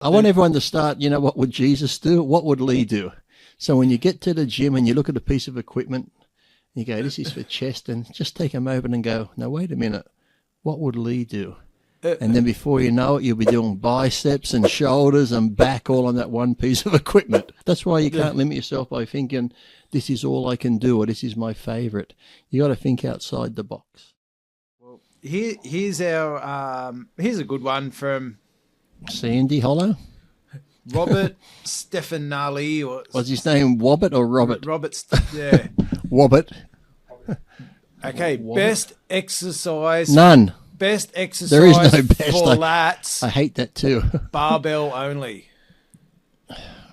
I want everyone to start, what would Jesus do? What would Lee do? So when you get to the gym and you look at a piece of equipment, you go, this is for chest, and just take a moment and go, no, wait a minute, what would Lee do? And then before you know it, you'll be doing biceps and shoulders and back all on that one piece of equipment. That's why you can't limit yourself by thinking, this is all I can do, or this is my favorite. You got to think outside the box. Well, here's a good one from Sandy Hollow? Robert Stefanelli. Was his name Wobbit or Robert? Yeah. Wobbit. Okay, Wobbit. Best exercise. None. Best exercise There is no best. for lats. I hate that too. Barbell only.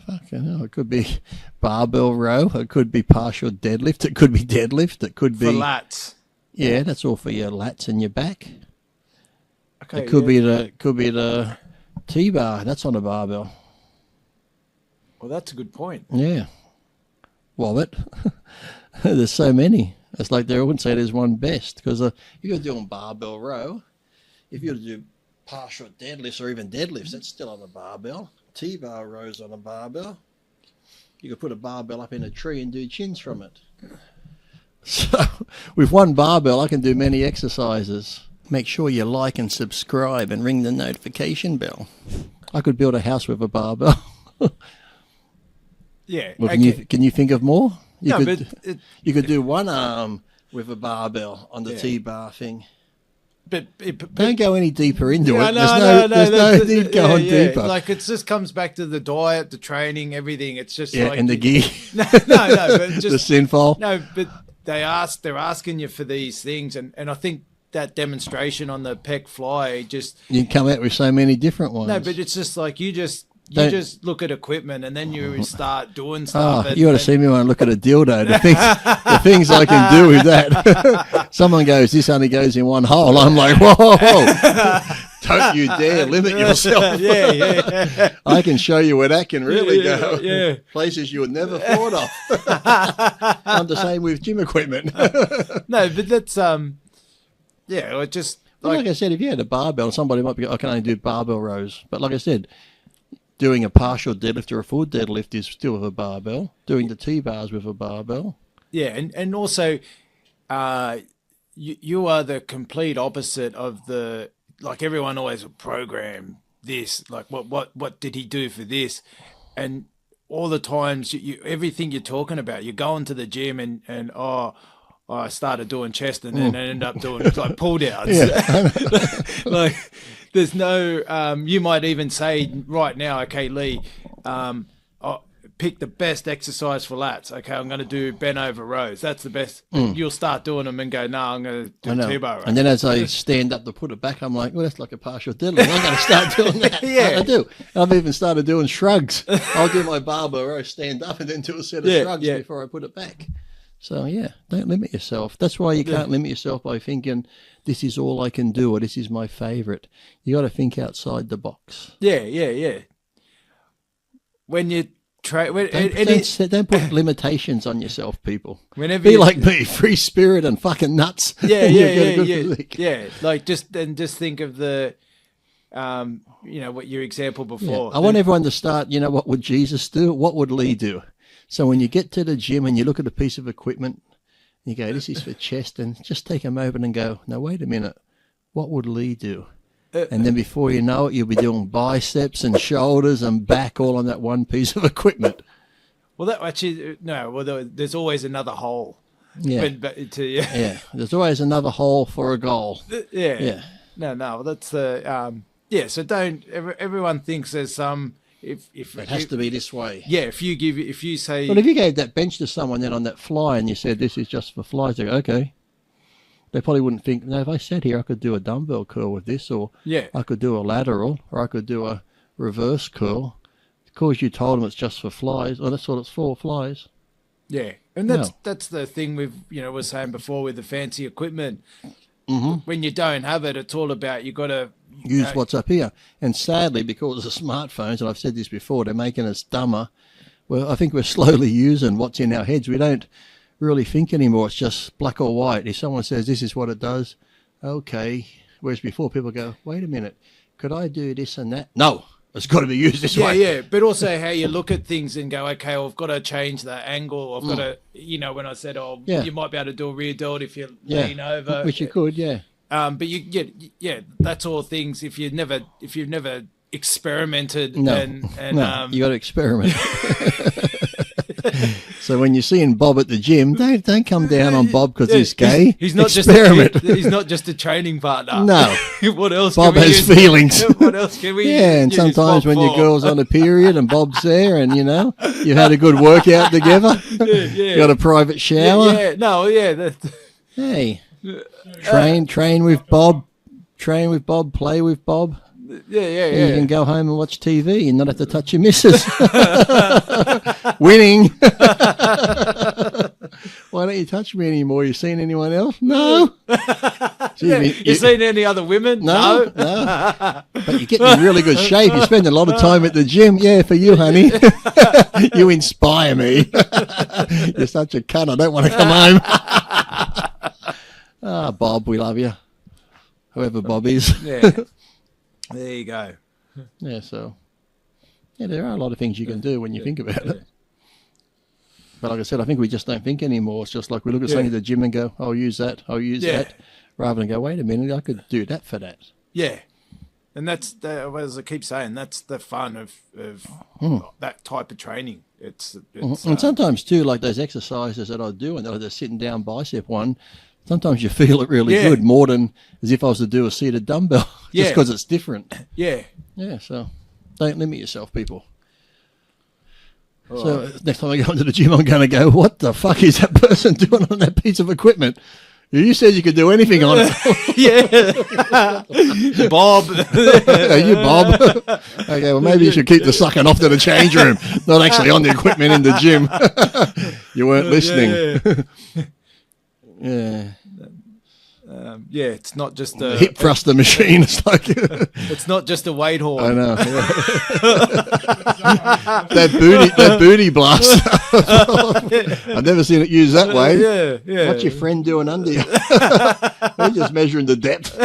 Fucking hell, it could be barbell row. It could be partial deadlift. It could be deadlift. It could be For lats. Yeah, that's all for your lats and your back. Okay. It could be the T-bar. That's on a barbell. Well, that's a good point. Yeah. Wobbit. There's so many. It's like they wouldn't say there's one best, because if you're doing barbell row, if you're to do partial deadlifts or even deadlifts, that's still on a barbell. T-bar rows on a barbell. You could put a barbell up in a tree and do chins from it. So with one barbell, I can do many exercises. Make sure you like and subscribe and ring the notification bell. I could build a house with a barbell. Yeah. Well, okay. can you think of more? You could but do one arm with a barbell on the T-bar thing. But Don't go any deeper into it. No, There's no need going deeper. Like, it just comes back to the diet, the training, everything. It's just like and the gear. No, but just the sinful. No, but they're asking you for these things, and I think that demonstration on the pec fly just You can come out with so many different ones. no, but it's just like you just look at equipment and then you start doing Oh, stuff. you ought to see me when I look at a dildo. The things I can do with that. Someone goes, this only goes in one hole. I'm like, whoa. Don't you dare limit yourself. Yeah. I can show you where that can really go. Yeah. Places you would never thought of. I'm the same with gym equipment. No, but that's it just like I said, if you had a barbell, somebody might be, I can only do barbell rows. But like I said, doing a partial deadlift or a full deadlift is still with a barbell. Doing the T-bars with a barbell. Yeah, and also, you are the complete opposite of the, like, everyone always will program this, like what did he do for this, and all the times you everything you're talking about, you go into the gym and I started doing chest and then I ended up doing like pull downs. Yeah. Like, there's no, you might even say right now, okay, Lee, pick the best exercise for lats. Okay, I'm going to do bent over rows. That's the best. You'll start doing them and go, no, I'm going to do T-bar rows. And then as I stand up to put it back, I'm like, well, that's like a partial deadlift. I'm going to start doing that. Yeah. I do. I've even started doing shrugs. I'll do my barbell row, stand up, and then do a set of shrugs before I put it back. So, yeah, don't limit yourself. That's why you can't limit yourself by thinking, this is all I can do, or this is my favorite. You got to think outside the box. Yeah. When you try, don't put limitations on yourself, people. Whenever Be like me, free spirit and fucking nuts. Yeah. Like, just think of the, what your example before. I want everyone to start, what would Jesus do? What would Lee do? So when you get to the gym and you look at a piece of equipment, you go, this is for chest, and just take a moment and go, no, wait a minute, what would Lee do? And then before you know it, you'll be doing biceps and shoulders and back all on that one piece of equipment. Well, that actually, no, well, there's always another hole. Yeah. Yeah. There's always another hole for a goal. Yeah. No, that's the, so don't, everyone thinks there's some, if it has to be this way. Yeah, if you say, well, if you gave that bench to someone then on that fly and you said this is just for flies, they go, okay. They probably wouldn't think, no, if I sat here, I could do a dumbbell curl with this, or I could do a lateral, or I could do a reverse curl. Because you told them it's just for flies, or that's what it's for, flies. Yeah, and that's the thing with, we're saying before with the fancy equipment. Mm-hmm. When you don't have it, it's all about you got to use what's up here. And sadly, because of smartphones, and I've said this before, they're making us dumber. Well, I think we're slowly using what's in our heads. We don't really think anymore. It's just black or white. If someone says this is what it does, okay. Whereas before people go, wait a minute, could I do this and that? No, it's got to be used this Yeah, way. yeah, but also how you look at things and go, okay, well, I've got to change the angle. I've got to, when I said, Yeah. you might be able to do a rear delt if you Yeah, lean over, which you could, yeah. but yeah, that's all things. If you've never experimented, No, and no, you got to experiment. So when you're seeing Bob at the gym, don't come down on Bob because he's gay. He's not experiment. he's not just a training partner. No. What else? Bob can we has use? feelings. What else can we? Yeah, and use sometimes Bob when your for? girl's on a period and Bob's there, and you've had a good workout together, yeah. got a private shower. Yeah, no, yeah. Hey, train with Bob, play with Bob. Yeah. You can go home and watch TV and not have to touch your missus. Winning. Why don't you touch me anymore? You seen anyone else? No. Gee, You seen any other women? No. But you're getting in really good shape. You spend a lot of time at the gym. Yeah, for you, honey. You inspire me. You're such a cunt. I don't want to come home. Bob, we love you. Whoever Bob is. Yeah. There you go. Yeah, so there are a lot of things you can do when you think about it. But like I said, I think we just don't think anymore. It's just like we look at something at the gym and go, I'll use that, that, rather than go, wait a minute, I could do that for that. Yeah. And that's, as I keep saying, that's the fun of that type of training. It's And sometimes too, like those exercises that I do, and the sitting down bicep one, sometimes you feel it really good, more than as if I was to do a seated dumbbell, just because it's different. Yeah. Yeah, so don't limit yourself, people. So next time I go into the gym, I'm going to go, what the fuck is that person doing on that piece of equipment? You said you could do anything on it. Yeah. Bob. Are you Bob? Okay, well, maybe you should keep the sucking off to the change room, not actually on the equipment in the gym. You weren't listening. Yeah. Yeah, it's not just a hip thruster machine. It's like it's not just a weight horn. I know. Yeah. that booty blast. I've never seen it used that way. Yeah. What's your friend doing under you? They're just measuring the depth.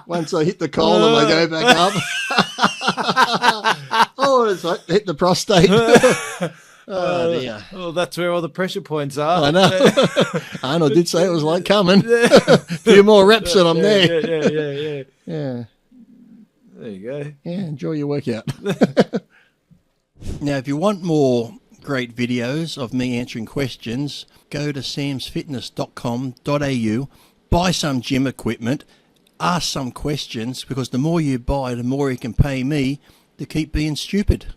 Once I hit the column, I go back up. Oh, it's like hit the prostate. Oh, dear. Well, that's where all the pressure points are. I know. Arnold did say it was like coming. A few more reps and I'm there. Yeah. There you go. Yeah, enjoy your workout. Now, if you want more great videos of me answering questions, go to samsfitness.com.au, buy some gym equipment, ask some questions, because the more you buy, the more you can pay me to keep being stupid.